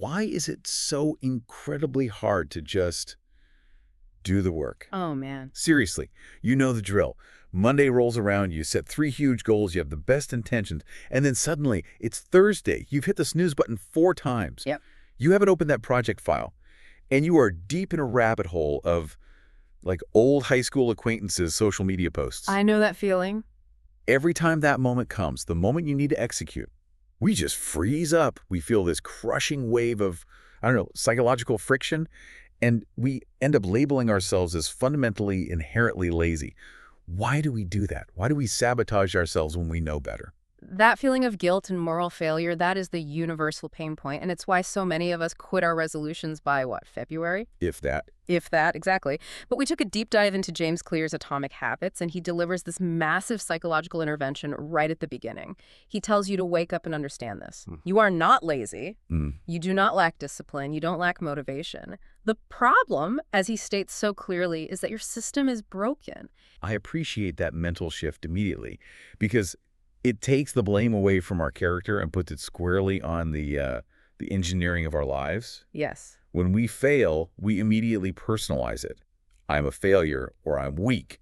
why is it so incredibly hard to just do the work? Oh, man. Seriously, you know the drill. Monday rolls around, you set 3 huge goals, you have the best intentions, and then suddenly it's Thursday. You've hit the snooze button 4 times. Yep. You haven't opened that project file, and you are deep in a rabbit hole of like old high school acquaintances' social media posts. I know that feeling. Every time that moment comes, the moment you need to execute, we just freeze up. We feel this crushing wave of, I don't know, psychological friction, and we end up labeling ourselves as fundamentally, inherently lazy. Why do we do that? Why do we sabotage ourselves when we know better? That feeling of guilt and moral failure, that is the universal pain point, and it's why so many of us quit our resolutions by, what, February? If that. If that, exactly. But we took a deep dive into James Clear's Atomic Habits, and he delivers this massive psychological intervention right at the beginning. He tells you to wake up and understand this. You are not lazy. You do not lack discipline. You don't lack motivation. The problem, as he states so clearly, is that your system is broken. I appreciate that mental shift immediately because it takes the blame away from our character and puts it squarely on the engineering of our lives. Yes. When we fail, we immediately personalize it. I'm a failure or I'm weak.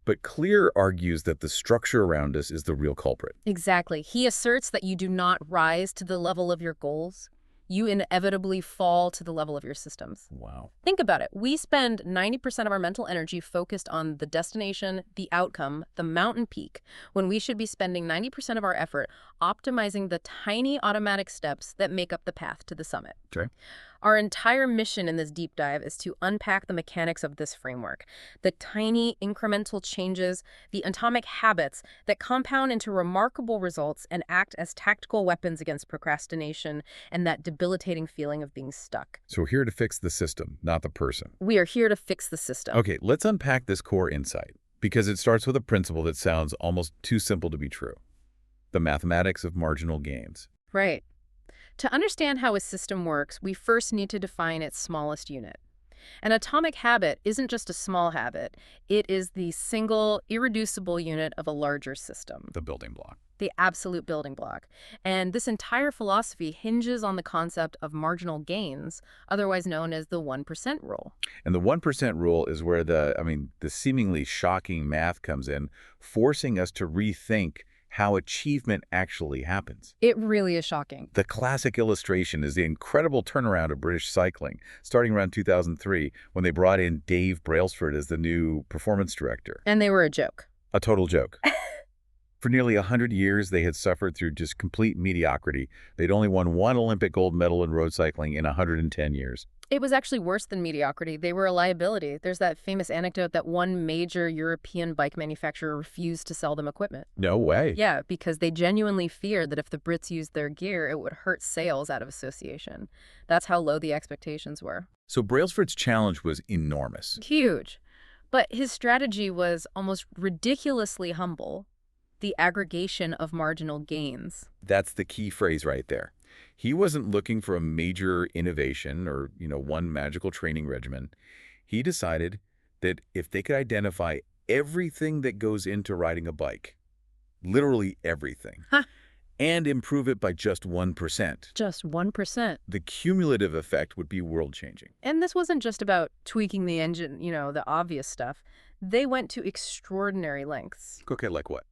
But Clear argues that the structure around us is the real culprit. Exactly. He asserts that you do not rise to the level of your goals. You inevitably fall to the level of your systems. Wow. Think about it. We spend 90% of our mental energy focused on the destination, the outcome, the mountain peak, when we should be spending 90% of our effort optimizing the tiny automatic steps that make up the path to the summit. Okay. Our entire mission in this deep dive is to unpack the mechanics of this framework, the tiny incremental changes, the atomic habits that compound into remarkable results and act as tactical weapons against procrastination and that debilitating feeling of being stuck. So we're here to fix the system, not the person. We are here to fix the system. Okay, let's unpack this core insight because it starts with a principle that sounds almost too simple to be true. The mathematics of marginal gains. Right. To understand how a system works, we first need to define its smallest unit. An atomic habit isn't just a small habit. It is the single, irreducible unit of a larger system. The building block. The absolute building block. And this entire philosophy hinges on the concept of marginal gains, otherwise known as the 1% rule. And the 1% rule is where the seemingly shocking math comes in, forcing us to rethink how achievement actually happens. It really is shocking. The classic illustration is the incredible turnaround of British cycling, starting around 2003, when they brought in Dave Brailsford as the new performance director. And they were a joke. A total joke. For nearly 100 years, they had suffered through just complete mediocrity. They'd only won 1 Olympic gold medal in road cycling in 110 years. It was actually worse than mediocrity. They were a liability. There's that famous anecdote that one major European bike manufacturer refused to sell them equipment. No way. Yeah, because they genuinely feared that if the Brits used their gear, it would hurt sales out of association. That's how low the expectations were. So Brailsford's challenge was enormous. Huge. But his strategy was almost ridiculously humble. The aggregation of marginal gains. That's the key phrase right there. He wasn't looking for a major innovation or, one magical training regimen. He decided that if they could identify everything that goes into riding a bike, literally everything, and improve it by just 1%. Just 1%. The cumulative effect would be world-changing. And this wasn't just about tweaking the engine, the obvious stuff. They went to extraordinary lengths. Okay, like what?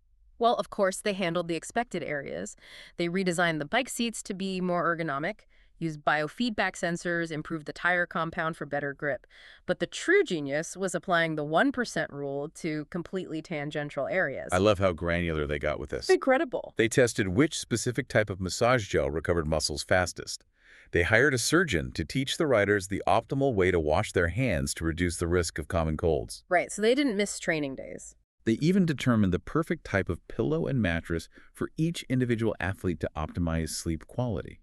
Well, of course, they handled the expected areas. They redesigned the bike seats to be more ergonomic, used biofeedback sensors, improved the tire compound for better grip. But the true genius was applying the 1% rule to completely tangential areas. I love how granular they got with this. Incredible. They tested which specific type of massage gel recovered muscles fastest. They hired a surgeon to teach the riders the optimal way to wash their hands to reduce the risk of common colds. Right, so they didn't miss training days. They even determined the perfect type of pillow and mattress for each individual athlete to optimize sleep quality.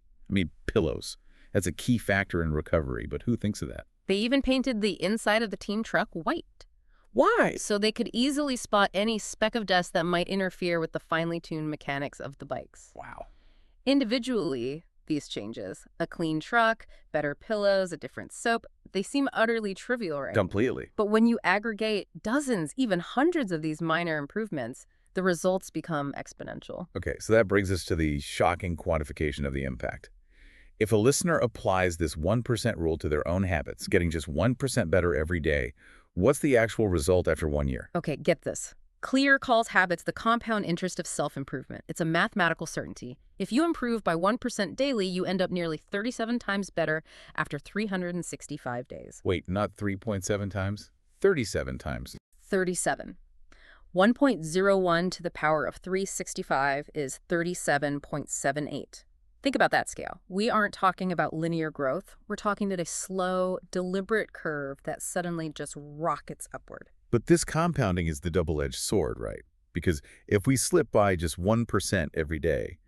Pillows. That's a key factor in recovery, but who thinks of that? They even painted the inside of the team truck white. Why? So they could easily spot any speck of dust that might interfere with the finely tuned mechanics of the bikes. Wow. Individually, these changes, a clean truck, better pillows, a different soap, they seem utterly trivial, right? Completely. But when you aggregate dozens, even hundreds of these minor improvements, the results become exponential. Okay, so that brings us to the shocking quantification of the impact. If a listener applies this 1% rule to their own habits, getting just 1% better every day, what's the actual result after 1 year? Okay, get this. Clear calls habits the compound interest of self-improvement. It's a mathematical certainty. If you improve by 1% daily, you end up nearly 37 times better after 365 days. Wait, not 3.7 times? 37 times. 37. 1.01 to the power of 365 is 37.78. Think about that scale. We aren't talking about linear growth. We're talking about a slow, deliberate curve that suddenly just rockets upward. But this compounding is the double-edged sword, right? Because if we slip by just 1% every day,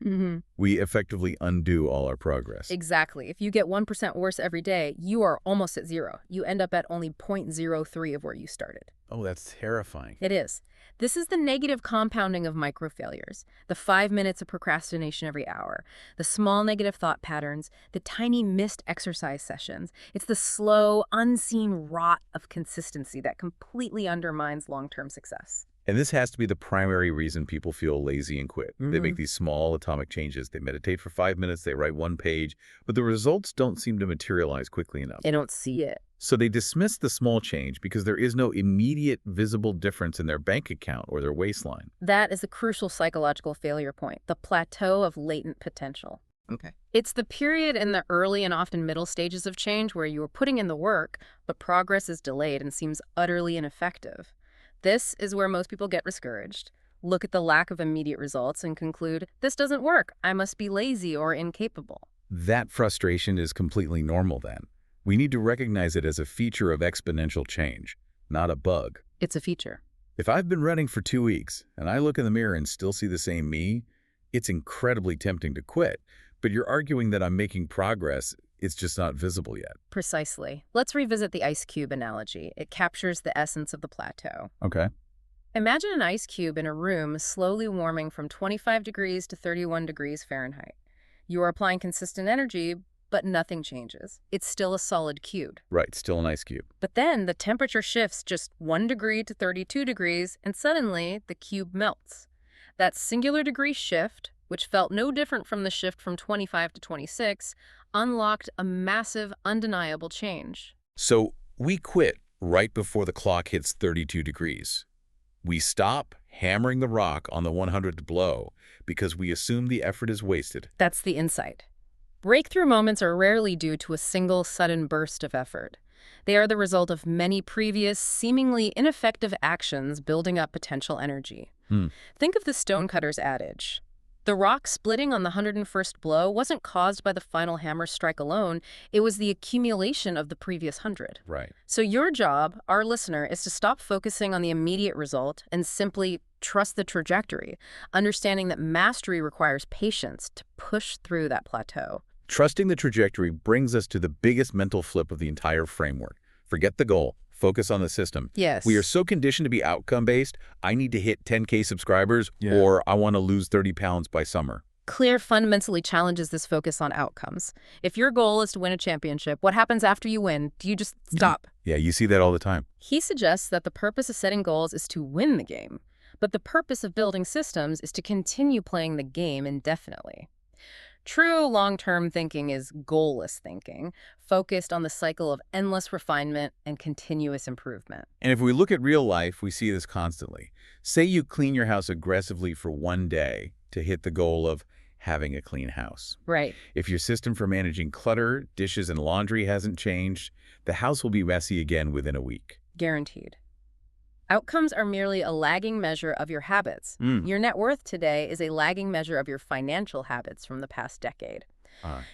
we effectively undo all our progress. Exactly. If you get 1% worse every day, you are almost at zero. You end up at only 0.03 of where you started. Oh, that's terrifying. It is. This is the negative compounding of microfailures, the 5 minutes of procrastination every hour, the small negative thought patterns, the tiny missed exercise sessions. It's the slow, unseen rot of consistency that completely undermines long-term success. And this has to be the primary reason people feel lazy and quit. They make these small atomic changes. They meditate for 5 minutes, they write 1 page, but the results don't seem to materialize quickly enough. They don't see it. So they dismiss the small change because there is no immediate visible difference in their bank account or their waistline. That is a crucial psychological failure point, the plateau of latent potential. Okay. It's the period in the early and often middle stages of change where you are putting in the work, but progress is delayed and seems utterly ineffective. This is where most people get discouraged, look at the lack of immediate results, and conclude, this doesn't work, I must be lazy or incapable. That frustration is completely normal then. We need to recognize it as a feature of exponential change, not a bug. It's a feature. If I've been running for 2 weeks and I look in the mirror and still see the same me, it's incredibly tempting to quit. But you're arguing that I'm making progress, it's just not visible yet. Precisely. Let's revisit the ice cube analogy. It captures the essence of the plateau. Okay. Imagine an ice cube in a room slowly warming from 25 degrees to 31 degrees Fahrenheit. You are applying consistent energy, but nothing changes. It's still a solid cube. Right, still an ice cube. But then the temperature shifts just 1 degree to 32 degrees, and suddenly the cube melts. That singular degree shift, which felt no different from the shift from 25 to 26, unlocked a massive, undeniable change. So we quit right before the clock hits 32 degrees. We stop hammering the rock on the 100th blow because we assume the effort is wasted. That's the insight. Breakthrough moments are rarely due to a single sudden burst of effort. They are the result of many previous, seemingly ineffective actions building up potential energy. Think of the stonecutter's adage. The rock splitting on the 101st blow wasn't caused by the final hammer strike alone. It was the accumulation of the previous 100. Right. So your job, our listener, is to stop focusing on the immediate result and simply trust the trajectory, understanding that mastery requires patience to push through that plateau. Trusting the trajectory brings us to the biggest mental flip of the entire framework. Forget the goal. Focus on the system. Yes. We are so conditioned to be outcome-based. I need to hit 10K subscribers, or I want to lose 30 pounds by summer. Clear fundamentally challenges this focus on outcomes. If your goal is to win a championship, what happens after you win? Do you just stop? Yeah, you see that all the time. He suggests that the purpose of setting goals is to win the game, but the purpose of building systems is to continue playing the game indefinitely. True long-term thinking is goalless thinking, focused on the cycle of endless refinement and continuous improvement. And if we look at real life, we see this constantly. Say you clean your house aggressively for 1 day to hit the goal of having a clean house. Right. If your system for managing clutter, dishes, and laundry hasn't changed, the house will be messy again within a week. Guaranteed. Outcomes are merely a lagging measure of your habits. Your net worth today is a lagging measure of your financial habits from the past decade.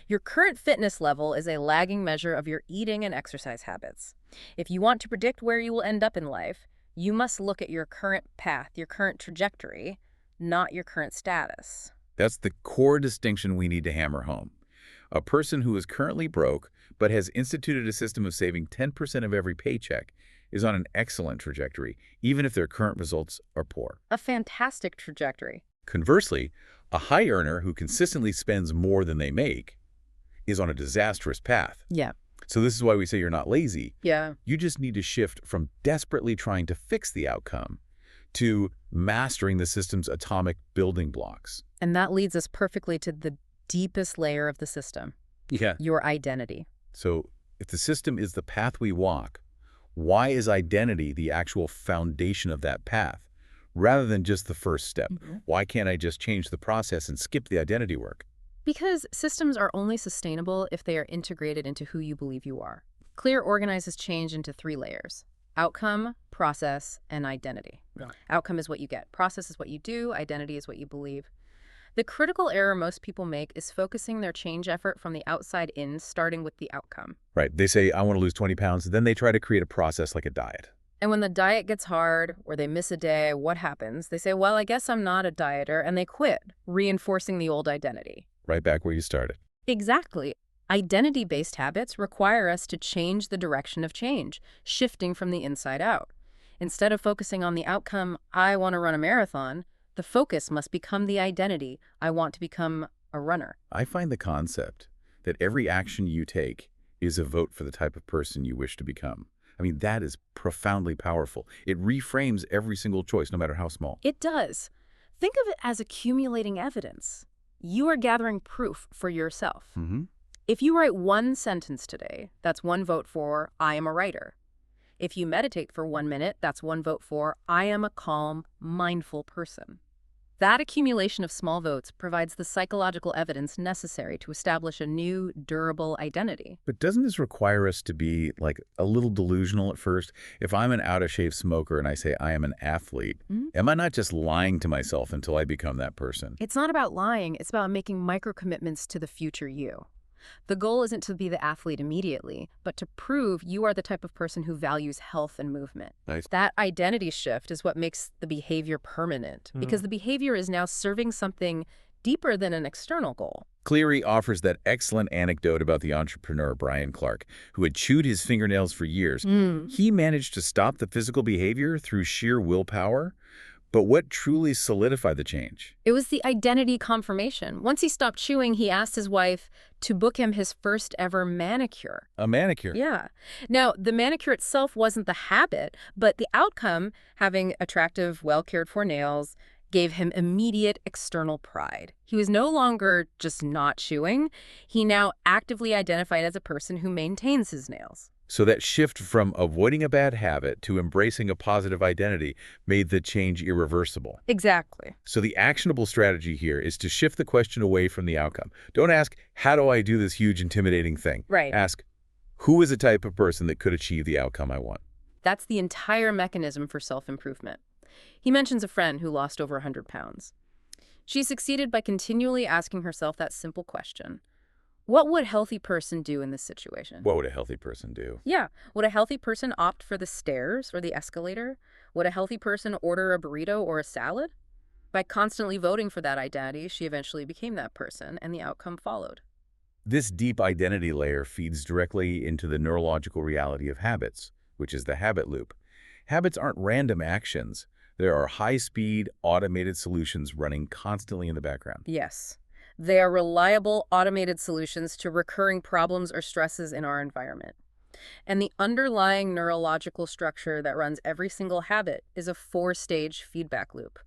Your current fitness level is a lagging measure of your eating and exercise habits. If you want to predict where you will end up in life, you must look at your current path, your current trajectory, not your current status. That's the core distinction we need to hammer home. A person who is currently broke but has instituted a system of saving 10% of every paycheck is on an excellent trajectory, even if their current results are poor. A fantastic trajectory. Conversely, a high earner who consistently spends more than they make is on a disastrous path. Yeah. So this is why we say you're not lazy. Yeah. You just need to shift from desperately trying to fix the outcome to mastering the system's atomic building blocks. And that leads us perfectly to the deepest layer of the system, Yeah. Your identity. So if the system is the path we walk, why is identity the actual foundation of that path, rather than just the first step? Why can't I just change the process and skip the identity work? Because systems are only sustainable if they are integrated into who you believe you are. Clear organizes change into 3 layers: outcome, process, and identity. Yeah. Outcome is what you get. Process is what you do. Identity is what you believe. The critical error most people make is focusing their change effort from the outside in, starting with the outcome. Right. They say, I want to lose 20 pounds. Then they try to create a process like a diet. And when the diet gets hard or they miss a day, what happens? They say, well, I guess I'm not a dieter, and they quit, reinforcing the old identity. Right back where you started. Exactly. Identity-based habits require us to change the direction of change, shifting from the inside out. Instead of focusing on the outcome, I want to run a marathon, the focus must become the identity, I want to become a runner. I find the concept that every action you take is a vote for the type of person you wish to become. I mean, that is profoundly powerful. It reframes every single choice, no matter how small. It does. Think of it as accumulating evidence. You are gathering proof for yourself. If you write one sentence today, that's one vote for I am a writer. If you meditate for 1 minute, that's one vote for I am a calm, mindful person. That accumulation of small votes provides the psychological evidence necessary to establish a new, durable identity. But doesn't this require us to be like a little delusional at first? If I'm an out-of-shape smoker and I say I am an athlete, am I not just lying to myself until I become that person? It's not about lying, it's about making micro-commitments to the future you. The goal isn't to be the athlete immediately, but to prove you are the type of person who values health and movement. Nice. That identity shift is what makes the behavior permanent, because the behavior is now serving something deeper than an external goal. Cleary offers that excellent anecdote about the entrepreneur Brian Clark, who had chewed his fingernails for years. He managed to stop the physical behavior through sheer willpower. But what truly solidified the change? It was the identity confirmation. Once he stopped chewing, he asked his wife to book him his first ever manicure. A manicure? Yeah. Now, the manicure itself wasn't the habit, but the outcome, having attractive, well-cared-for nails, gave him immediate external pride. He was no longer just not chewing. He now actively identified as a person who maintains his nails. So that shift from avoiding a bad habit to embracing a positive identity made the change irreversible. Exactly. So the actionable strategy here is to shift the question away from the outcome. Don't ask, how do I do this huge, intimidating thing? Right. Ask, who is the type of person that could achieve the outcome I want? That's the entire mechanism for self-improvement. He mentions a friend who lost over 100 pounds. She succeeded by continually asking herself that simple question. What would a healthy person do in this situation? What would a healthy person do? Yeah. Would a healthy person opt for the stairs or the escalator? Would a healthy person order a burrito or a salad? By constantly voting for that identity, she eventually became that person, and the outcome followed. This deep identity layer feeds directly into the neurological reality of habits, which is the habit loop. Habits aren't random actions. There are high-speed, automated solutions running constantly in the background. Yes. They are reliable, automated solutions to recurring problems or stresses in our environment. And the underlying neurological structure that runs every single habit is a 4-stage feedback loop.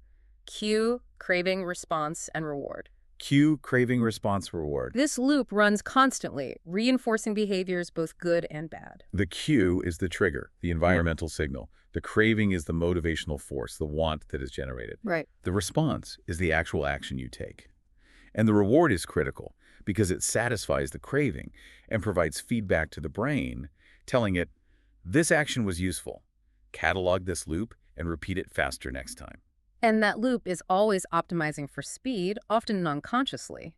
Cue, craving, response, and reward. Cue, craving, response, reward. This loop runs constantly, reinforcing behaviors both good and bad. The cue is the trigger, the environmental signal. The craving is the motivational force, the want that is generated. Right. The response is the actual action you take. And the reward is critical because it satisfies the craving and provides feedback to the brain, telling it, this action was useful. Catalog this loop and repeat it faster next time. And that loop is always optimizing for speed, often unconsciously.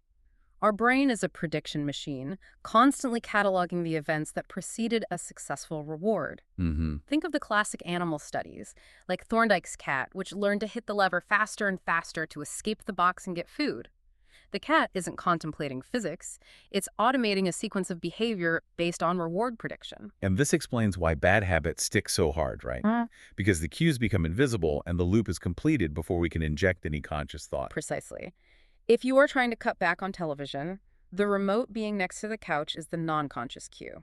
Our brain is a prediction machine, constantly cataloging the events that preceded a successful reward. Think of the classic animal studies, like Thorndike's cat, which learned to hit the lever faster and faster to escape the box and get food. The cat isn't contemplating physics, it's automating a sequence of behavior based on reward prediction. And this explains why bad habits stick so hard, right? Because the cues become invisible and the loop is completed before we can inject any conscious thought. Precisely. If you are trying to cut back on television, the remote being next to the couch is the non-conscious cue.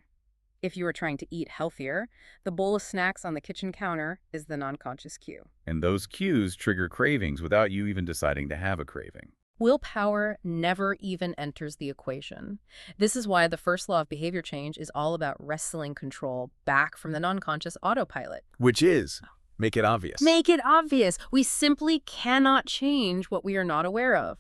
If you are trying to eat healthier, the bowl of snacks on the kitchen counter is the non-conscious cue. And those cues trigger cravings without you even deciding to have a craving. Willpower never even enters the equation. This is why the first law of behavior change is all about wresting control back from the non-conscious autopilot. Which is, make it obvious. Make it obvious. We simply cannot change what we are not aware of.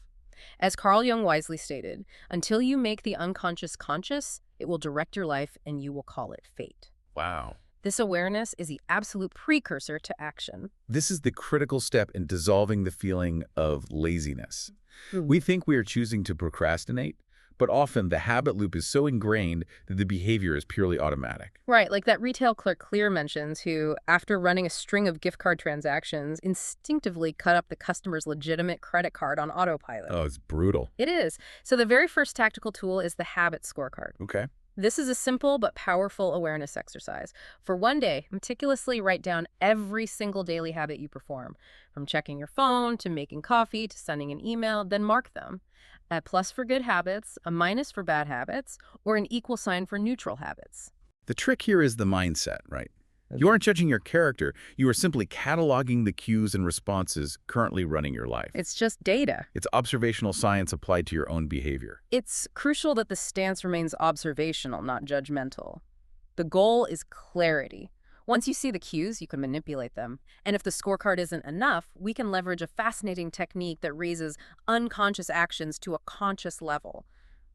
As Carl Jung wisely stated, until you make the unconscious conscious, it will direct your life and you will call it fate. Wow. This awareness is the absolute precursor to action. This is the critical step in dissolving the feeling of laziness. We think we are choosing to procrastinate, but often the habit loop is so ingrained that the behavior is purely automatic. Right, like that retail clerk Clear mentions who, after running a string of gift card transactions, instinctively cut up the customer's legitimate credit card on autopilot. Oh, it's brutal. It is. So the very first tactical tool is the habit scorecard. Okay. This is a simple but powerful awareness exercise. For one day, meticulously write down every single daily habit you perform, from checking your phone to making coffee to sending an email, then mark them. A plus for good habits, a minus for bad habits, or an equal sign for neutral habits. The trick here is the mindset, right? You aren't judging your character. You are simply cataloging the cues and responses currently running your life. It's just data. It's observational science applied to your own behavior. It's crucial that the stance remains observational, not judgmental. The goal is clarity. Once you see the cues, you can manipulate them. And if the scorecard isn't enough, we can leverage a fascinating technique that raises unconscious actions to a conscious level: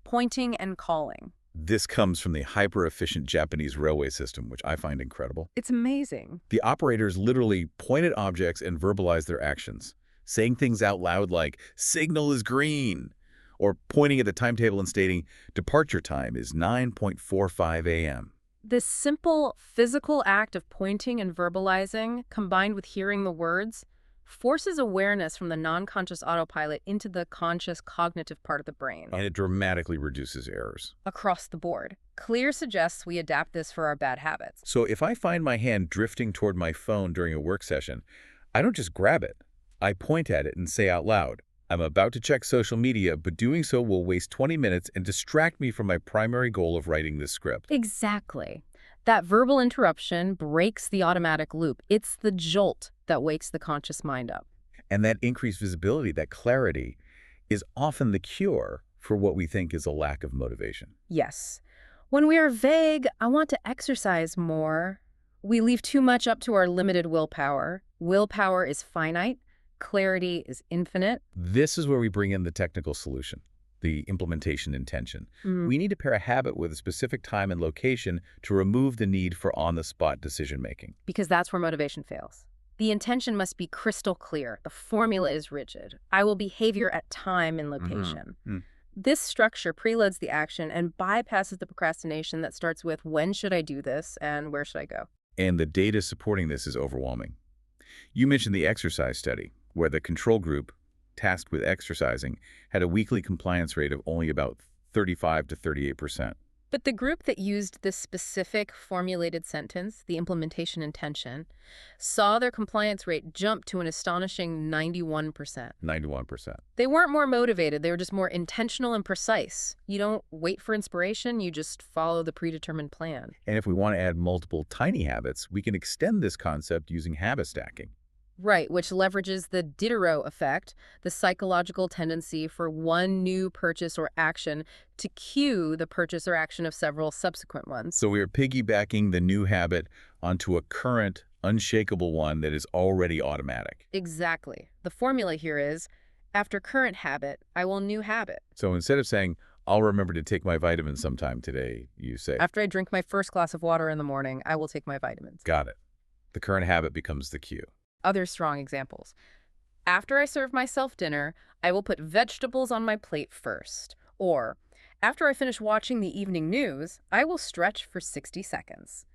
pointing and calling. This comes from the hyper-efficient Japanese railway system, which I find incredible. It's amazing. The operators literally point at objects and verbalize their actions, saying things out loud like, "Signal is green," or pointing at the timetable and stating, "Departure time is 9:45 a.m." This simple physical act of pointing and verbalizing, combined with hearing the words, forces awareness from the non-conscious autopilot into the conscious cognitive part of the brain. And it dramatically reduces errors. Across the board. Clear suggests we adapt this for our bad habits. So if I find my hand drifting toward my phone during a work session, I don't just grab it. I point at it and say out loud, "I'm about to check social media, but doing so will waste 20 minutes and distract me from my primary goal of writing this script." Exactly. That verbal interruption breaks the automatic loop. It's the jolt that wakes the conscious mind up. And that increased visibility, that clarity, is often the cure for what we think is a lack of motivation. Yes. When we are vague, "I want to exercise more," we leave too much up to our limited willpower. Willpower is finite. Clarity is infinite. This is where we bring in the technical solution, the implementation intention. We need to pair a habit with a specific time and location to remove the need for on-the-spot decision-making. Because that's where motivation fails. The intention must be crystal clear. The formula is rigid. I will behavior at time and location. This structure preloads the action and bypasses the procrastination that starts with "when should I do this" and "where should I go?" And the data supporting this is overwhelming. You mentioned the exercise study, where the control group, tasked with exercising, had a weekly compliance rate of only about 35 to 38%. But the group that used this specific formulated sentence, the implementation intention, saw their compliance rate jump to an astonishing 91%. 91%. They weren't more motivated, they were just more intentional and precise. You don't wait for inspiration, you just follow the predetermined plan. And if we want to add multiple tiny habits, we can extend this concept using habit stacking. Right, which leverages the Diderot effect, the psychological tendency for one new purchase or action to cue the purchase or action of several subsequent ones. So we are piggybacking the new habit onto a current, unshakable one that is already automatic. Exactly. The formula here is, after current habit, I will new habit. So instead of saying, "I'll remember to take my vitamins sometime today," you say, After I drink my first glass of water in the morning, I will take my vitamins. "Got it." The current habit becomes the cue. Other strong examples. After I serve myself dinner, I will put vegetables on my plate first. Or, after I finish watching the evening news, I will stretch for 60 seconds.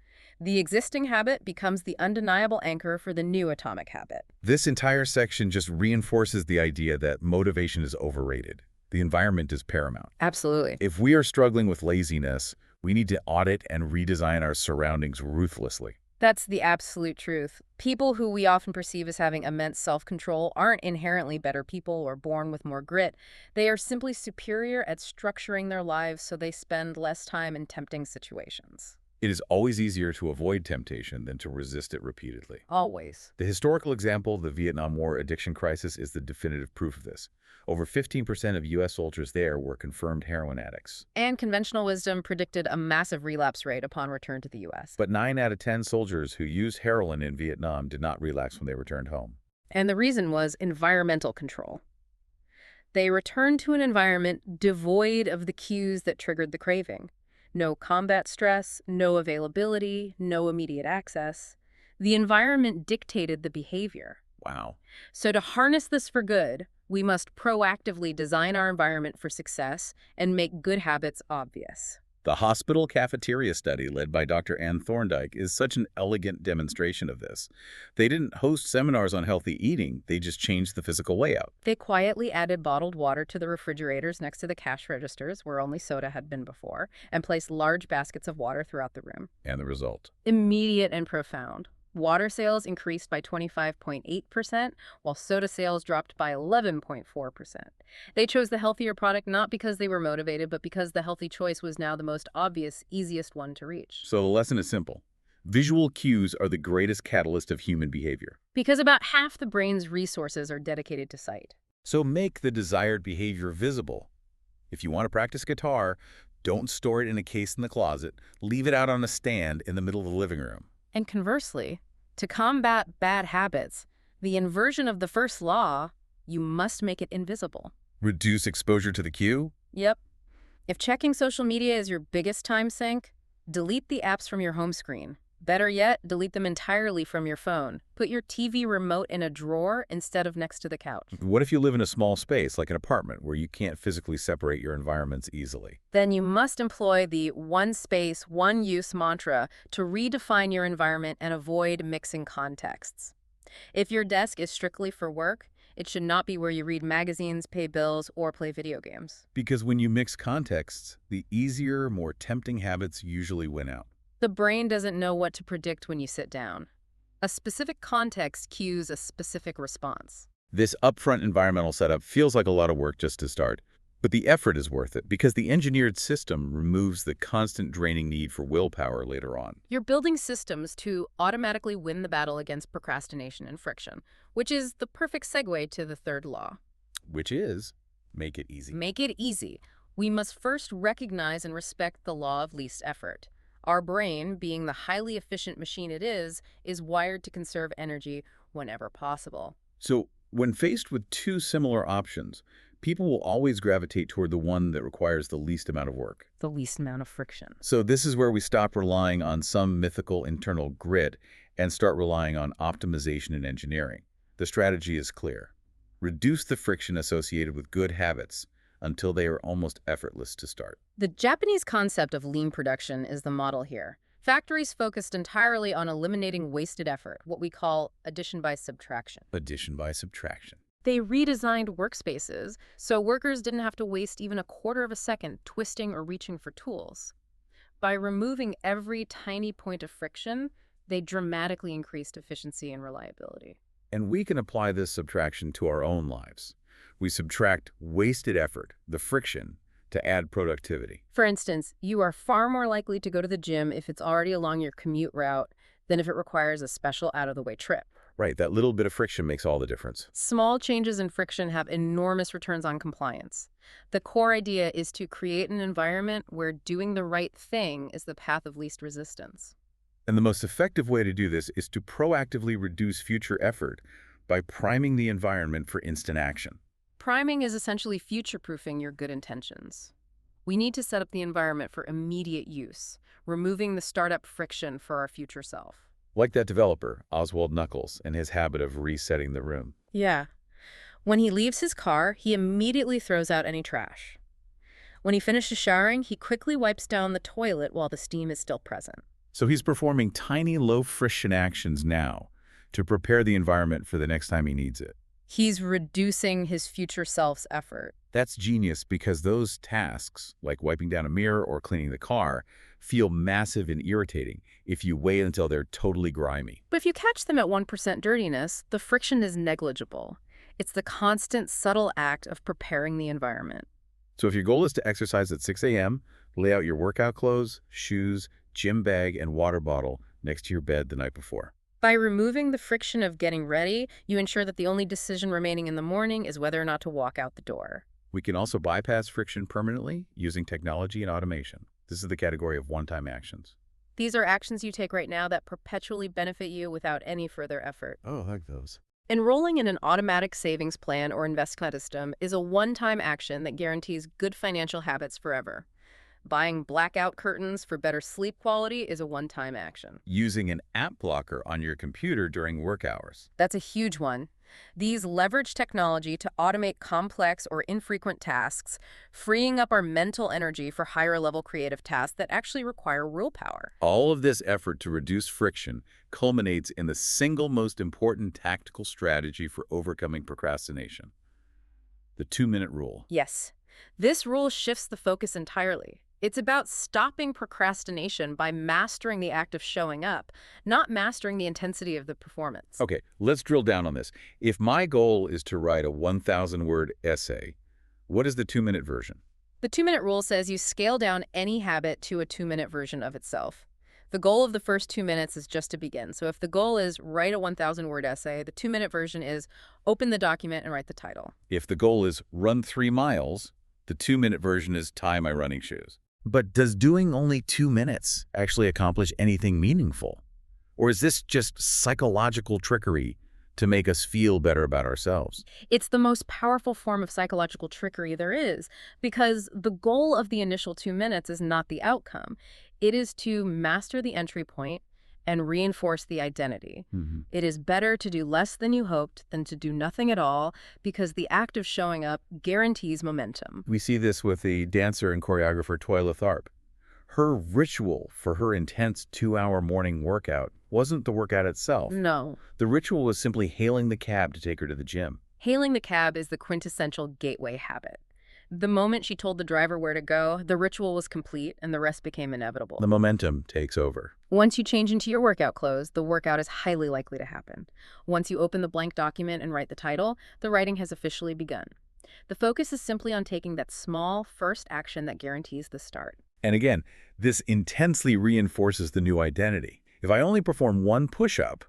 The existing habit becomes the undeniable anchor for the new atomic habit. This entire section just reinforces the idea that motivation is overrated. The environment is paramount. Absolutely. If we are struggling with laziness, we need to audit and redesign our surroundings ruthlessly. That's the absolute truth. People who we often perceive as having immense self-control aren't inherently better people or born with more grit. They are simply superior at structuring their lives so they spend less time in tempting situations. It is always easier to avoid temptation than to resist it repeatedly. Always. The historical example, the Vietnam War addiction crisis, is the definitive proof of this. Over 15% of U.S. soldiers there were confirmed heroin addicts. And conventional wisdom predicted a massive relapse rate upon return to the U.S. But 9 out of 10 soldiers who used heroin in Vietnam did not relapse when they returned home. And the reason was environmental control. They returned to an environment devoid of the cues that triggered the craving. No combat stress, no availability, no immediate access. The environment dictated the behavior. Wow. So to harness this for good, we must proactively design our environment for success and make good habits obvious. The hospital cafeteria study led by Dr. Ann Thorndike is such an elegant demonstration of this. They didn't host seminars on healthy eating, they just changed the physical layout. They quietly added bottled water to the refrigerators next to the cash registers, where only soda had been before, and placed large baskets of water throughout the room. And the result? Immediate and profound. Water sales increased by 25.8%, while soda sales dropped by 11.4%. They chose the healthier product not because they were motivated, but because the healthy choice was now the most obvious, easiest one to reach. So the lesson is simple. Visual cues are the greatest catalyst of human behavior. Because about half the brain's resources are dedicated to sight. So make the desired behavior visible. If you want to practice guitar, don't store it in a case in the closet. Leave it out on a stand in the middle of the living room. And conversely, to combat bad habits, the inversion of the first law, you must make it invisible. Reduce exposure to the cue? Yep. If checking social media is your biggest time sink, delete the apps from your home screen. Better yet, delete them entirely from your phone. Put your TV remote in a drawer instead of next to the couch. What if you live in a small space, like an apartment, where you can't physically separate your environments easily? Then you must employ the one space, one use mantra to redefine your environment and avoid mixing contexts. If your desk is strictly for work, it should not be where you read magazines, pay bills, or play video games. Because when you mix contexts, the easier, more tempting habits usually win out. The brain doesn't know what to predict when you sit down. A specific context cues a specific response. This upfront environmental setup feels like a lot of work just to start, but the effort is worth it because the engineered system removes the constant draining need for willpower later on. You're building systems to automatically win the battle against procrastination and friction, which is the perfect segue to the third law. Which is, make it easy. Make it easy. We must first recognize and respect the law of least effort. Our brain, being the highly efficient machine it is wired to conserve energy whenever possible. So, when faced with two similar options, people will always gravitate toward the one that requires the least amount of work. The least amount of friction. So this is where we stop relying on some mythical internal grid and start relying on optimization and engineering. The strategy is clear. Reduce the friction associated with good habits until they are almost effortless to start. The Japanese concept of lean production is the model here. Factories focused entirely on eliminating wasted effort, what we call addition by subtraction. Addition by subtraction. They redesigned workspaces so workers didn't have to waste even a quarter of a second twisting or reaching for tools. By removing every tiny point of friction, they dramatically increased efficiency and reliability. And we can apply this subtraction to our own lives. We subtract wasted effort, the friction, to add productivity. For instance, you are far more likely to go to the gym if it's already along your commute route than if it requires a special out-of-the-way trip. Right, that little bit of friction makes all the difference. Small changes in friction have enormous returns on compliance. The core idea is to create an environment where doing the right thing is the path of least resistance. And the most effective way to do this is to proactively reduce future effort by priming the environment for instant action. Priming is essentially future-proofing your good intentions. We need to set up the environment for immediate use, removing the startup friction for our future self. Like that developer, Oswald Knuckles, and his habit of resetting the room. Yeah. When he leaves his car, he immediately throws out any trash. When he finishes showering, he quickly wipes down the toilet while the steam is still present. So he's performing tiny, low-friction actions now to prepare the environment for the next time he needs it. He's reducing his future self's effort. That's genius because those tasks, like wiping down a mirror or cleaning the car, feel massive and irritating if you wait until they're totally grimy. But if you catch them at 1% dirtiness, the friction is negligible. It's the constant, subtle act of preparing the environment. So if your goal is to exercise at 6 a.m., lay out your workout clothes, shoes, gym bag and water bottle next to your bed the night before. By removing the friction of getting ready, you ensure that the only decision remaining in the morning is whether or not to walk out the door. We can also bypass friction permanently using technology and automation. This is the category of one-time actions. These are actions you take right now that perpetually benefit you without any further effort. Oh, I like those. Enrolling in an automatic savings plan or investment system is a one-time action that guarantees good financial habits forever. Buying blackout curtains for better sleep quality is a one-time action. Using an app blocker on your computer during work hours. That's a huge one. These leverage technology to automate complex or infrequent tasks, freeing up our mental energy for higher-level creative tasks that actually require willpower. All of this effort to reduce friction culminates in the single most important tactical strategy for overcoming procrastination: the 2-minute rule. Yes, this rule shifts the focus entirely. It's about stopping procrastination by mastering the act of showing up, not mastering the intensity of the performance. Okay, let's drill down on this. If my goal is to write a 1,000-word essay, what is the 2-minute version? The 2-minute rule says you scale down any habit to a 2-minute version of itself. The goal of the first 2 minutes is just to begin. So if the goal is write a 1,000-word essay, the 2-minute version is open the document and write the title. If the goal is run 3 miles, the 2-minute version is tie my running shoes. But does doing only 2 minutes actually accomplish anything meaningful? Or is this just psychological trickery to make us feel better about ourselves? It's the most powerful form of psychological trickery there is, because the goal of the initial 2 minutes is not the outcome. It is to master the entry point and reinforce the identity. It is better to do less than you hoped than to do nothing at all, because the act of showing up guarantees momentum. We see this with the dancer and choreographer Twyla Tharp. Her ritual for her intense 2-hour morning workout wasn't the workout itself. No. The ritual was simply hailing the cab to take her to the gym. Hailing the cab is the quintessential gateway habit. The moment she told the driver where to go, the ritual was complete and the rest became inevitable. The momentum takes over. Once you change into your workout clothes, the workout is highly likely to happen. Once you open the blank document and write the title, the writing has officially begun. The focus is simply on taking that small first action that guarantees the start. And again, this intensely reinforces the new identity. If I only perform one push-up,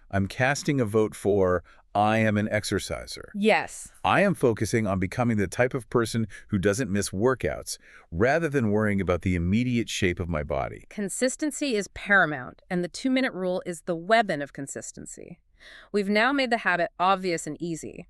I'm casting a vote for I am an exerciser. Yes. I am focusing on becoming the type of person who doesn't miss workouts, rather than worrying about the immediate shape of my body. Consistency is paramount, and the 2-minute rule is the weapon of consistency. We've now made the habit obvious and easy,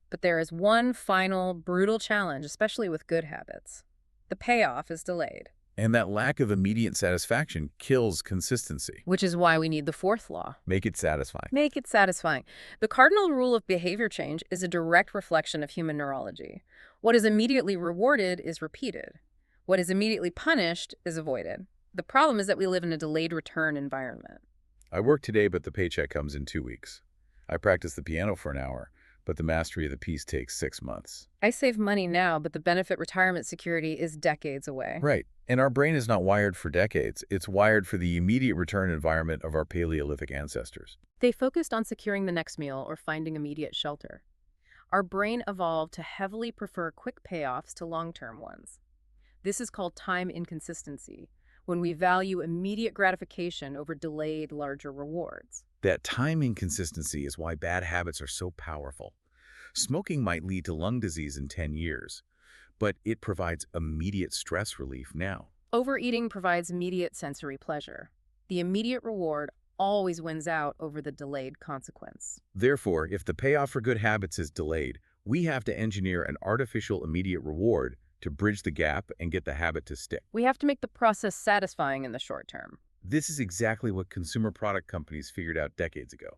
but there is one final, brutal challenge, especially with good habits. The payoff is delayed. And that lack of immediate satisfaction kills consistency. Which is why we need the 4th law. Make it satisfying. Make it satisfying. The cardinal rule of behavior change is a direct reflection of human neurology. What is immediately rewarded is repeated. What is immediately punished is avoided. The problem is that we live in a delayed return environment. I work today, but the paycheck comes in 2 weeks. I practice the piano for an hour, but the mastery of the piece takes 6 months. I save money now, but the benefit retirement security is decades away. Right. And our brain is not wired for decades. It's wired for the immediate return environment of our Paleolithic ancestors. They focused on securing the next meal or finding immediate shelter. Our brain evolved to heavily prefer quick payoffs to long-term ones. This is called time inconsistency, when we value immediate gratification over delayed, larger rewards. That time inconsistency is why bad habits are so powerful. Smoking might lead to lung disease in 10 years, but it provides immediate stress relief now. Overeating provides immediate sensory pleasure. The immediate reward always wins out over the delayed consequence. Therefore, if the payoff for good habits is delayed, we have to engineer an artificial immediate reward to bridge the gap and get the habit to stick. We have to make the process satisfying in the short term. This is exactly what consumer product companies figured out decades ago.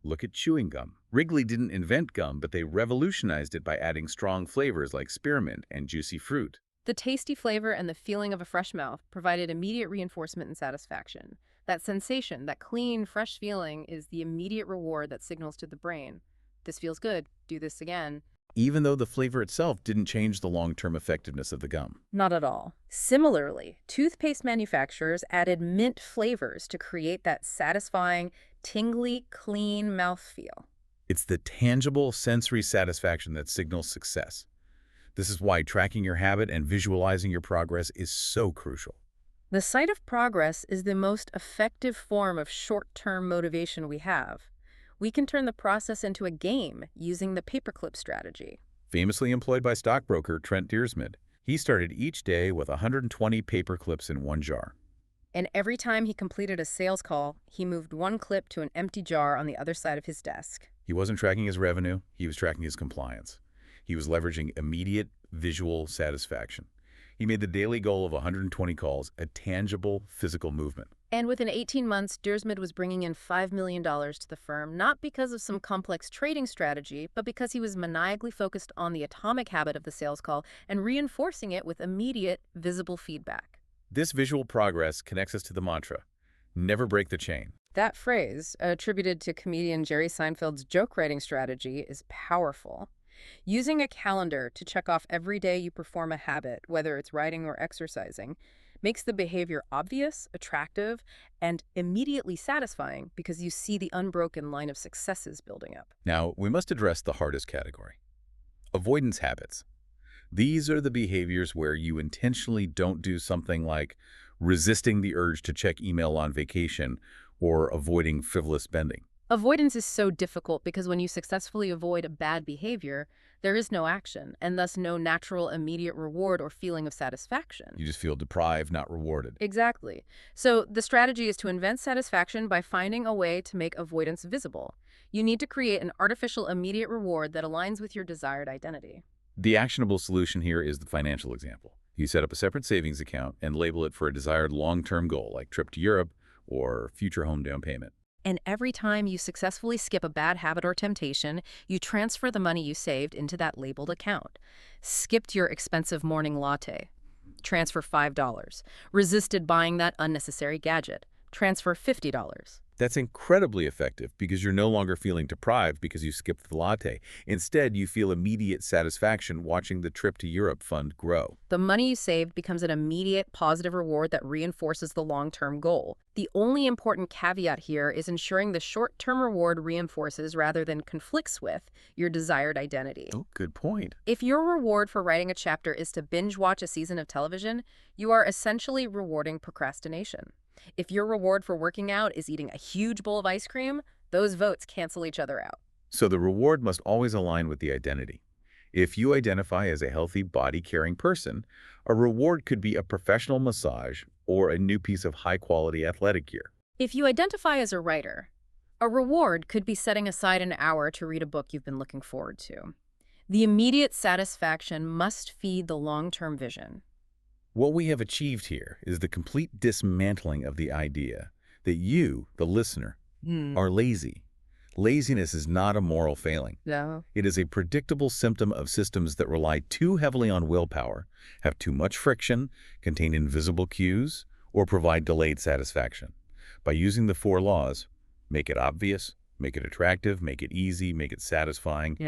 Look at chewing gum. Wrigley didn't invent gum, but they revolutionized it by adding strong flavors like spearmint and juicy fruit. The tasty flavor and the feeling of a fresh mouth provided immediate reinforcement and satisfaction. That sensation, that clean, fresh feeling, is the immediate reward that signals to the brain, this feels good, do this again. Even though the flavor itself didn't change the long-term effectiveness of the gum. Not at all. Similarly, toothpaste manufacturers added mint flavors to create that satisfying, tingly, clean mouthfeel. It's the tangible sensory satisfaction that signals success. This is why tracking your habit and visualizing your progress is so crucial. The sight of progress is the most effective form of short-term motivation we have. We can turn the process into a game using the paperclip strategy. Famously employed by stockbroker Trent Deersmid, he started each day with 120 paper clips in one jar. And every time he completed a sales call, he moved one clip to an empty jar on the other side of his desk. He wasn't tracking his revenue, he was tracking his compliance. He was leveraging immediate visual satisfaction. He made the daily goal of 120 calls a tangible physical movement. And within 18 months, Deersmid was bringing in $5 million to the firm, not because of some complex trading strategy, but because he was maniacally focused on the atomic habit of the sales call and reinforcing it with immediate, visible feedback. This visual progress connects us to the mantra, never break the chain. That phrase, attributed to comedian Jerry Seinfeld's joke writing strategy, is powerful. Using a calendar to check off every day you perform a habit, whether it's writing or exercising, makes the behavior obvious, attractive, and immediately satisfying because you see the unbroken line of successes building up. Now, we must address the hardest category, avoidance habits. These are the behaviors where you intentionally don't do something like resisting the urge to check email on vacation or avoiding frivolous spending. Avoidance is so difficult because when you successfully avoid a bad behavior, there is no action, and thus no natural immediate reward or feeling of satisfaction. You just feel deprived, not rewarded. Exactly. So the strategy is to invent satisfaction by finding a way to make avoidance visible. You need to create an artificial immediate reward that aligns with your desired identity. The actionable solution here is the financial example. You set up a separate savings account and label it for a desired long-term goal, like trip to Europe or future home down payment. And every time you successfully skip a bad habit or temptation, you transfer the money you saved into that labeled account. Skipped your expensive morning latte. Transfer $5. Resisted buying that unnecessary gadget. Transfer $50. That's incredibly effective because you're no longer feeling deprived because you skipped the latte. Instead, you feel immediate satisfaction watching the trip to Europe fund grow. The money you saved becomes an immediate positive reward that reinforces the long-term goal. The only important caveat here is ensuring the short-term reward reinforces rather than conflicts with your desired identity. Oh, good point. If your reward for writing a chapter is to binge watch a season of television, you are essentially rewarding procrastination. If your reward for working out is eating a huge bowl of ice cream, those votes cancel each other out. So the reward must always align with the identity. If you identify as a healthy, body-caring person, a reward could be a professional massage or a new piece of high-quality athletic gear. If you identify as a writer, a reward could be setting aside an hour to read a book you've been looking forward to. The immediate satisfaction must feed the long-term vision. What we have achieved here is the complete dismantling of the idea that you, the listener, are lazy. Laziness is not a moral failing. No. It is a predictable symptom of systems that rely too heavily on willpower, have too much friction, contain invisible cues, or provide delayed satisfaction. By using the 4 laws, make it obvious, make it attractive, make it easy, make it satisfying,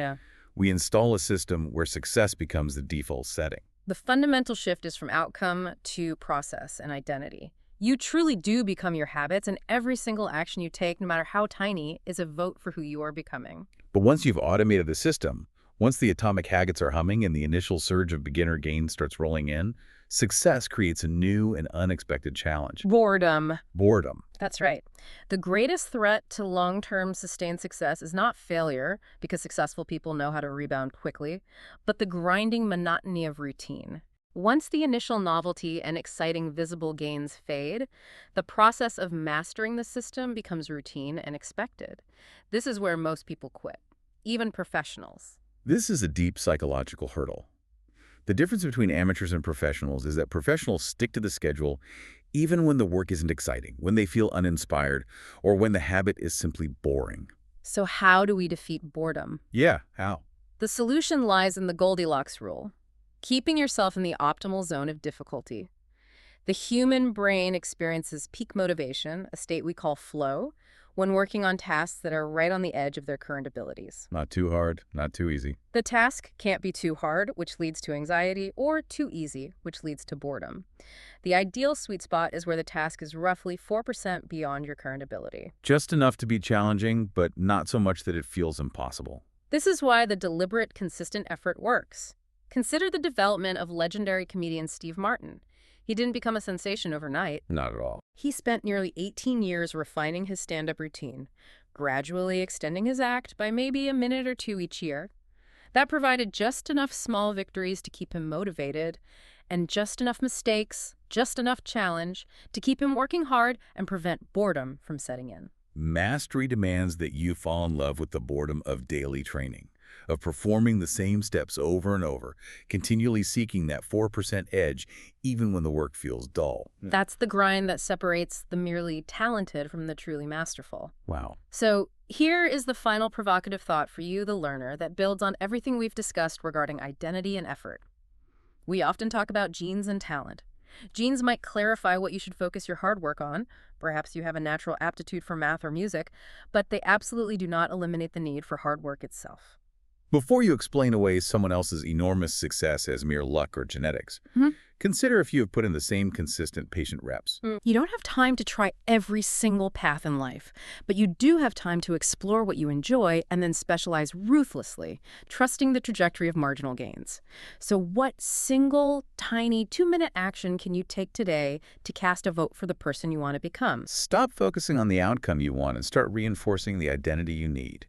we install a system where success becomes the default setting. The fundamental shift is from outcome to process and identity. You truly do become your habits, and every single action you take, no matter how tiny, is a vote for who you are becoming. But once you've automated the system, once the atomic habits are humming and the initial surge of beginner gain starts rolling in, success creates a new and unexpected challenge. Boredom. Boredom. That's right. The greatest threat to long-term sustained success is not failure, because successful people know how to rebound quickly, but the grinding monotony of routine. Once the initial novelty and exciting visible gains fade, the process of mastering the system becomes routine and expected. This is where most people quit, even professionals. This is a deep psychological hurdle. The difference between amateurs and professionals is that professionals stick to the schedule even when the work isn't exciting, when they feel uninspired, or when the habit is simply boring. So how do we defeat boredom? Yeah, how? The solution lies in the Goldilocks Rule, keeping yourself in the optimal zone of difficulty. The human brain experiences peak motivation, a state we call flow, when working on tasks that are right on the edge of their current abilities. Not too hard, not too easy. The task can't be too hard, which leads to anxiety, or too easy, which leads to boredom. The ideal sweet spot is where the task is roughly 4% beyond your current ability. Just enough to be challenging, but not so much that it feels impossible. This is why the deliberate, consistent effort works. Consider the development of legendary comedian Steve Martin. He didn't become a sensation overnight. Not at all. He spent nearly 18 years refining his stand-up routine, gradually extending his act by maybe a minute or two each year. That provided just enough small victories to keep him motivated, and just enough mistakes, just enough challenge to keep him working hard and prevent boredom from setting in. Mastery demands that you fall in love with the boredom of daily training, of performing the same steps over and over, continually seeking that 4% edge even when the work feels dull. That's the grind that separates the merely talented from the truly masterful. Wow. So here is the final provocative thought for you, the learner, that builds on everything we've discussed regarding identity and effort. We often talk about genes and talent. Genes might clarify what you should focus your hard work on. Perhaps you have a natural aptitude for math or music, but they absolutely do not eliminate the need for hard work itself. Before you explain away someone else's enormous success as mere luck or genetics, consider if you have put in the same consistent patient reps. You don't have time to try every single path in life, but you do have time to explore what you enjoy and then specialize ruthlessly, trusting the trajectory of marginal gains. So what single, tiny, 2-minute action can you take today to cast a vote for the person you want to become? Stop focusing on the outcome you want and start reinforcing the identity you need.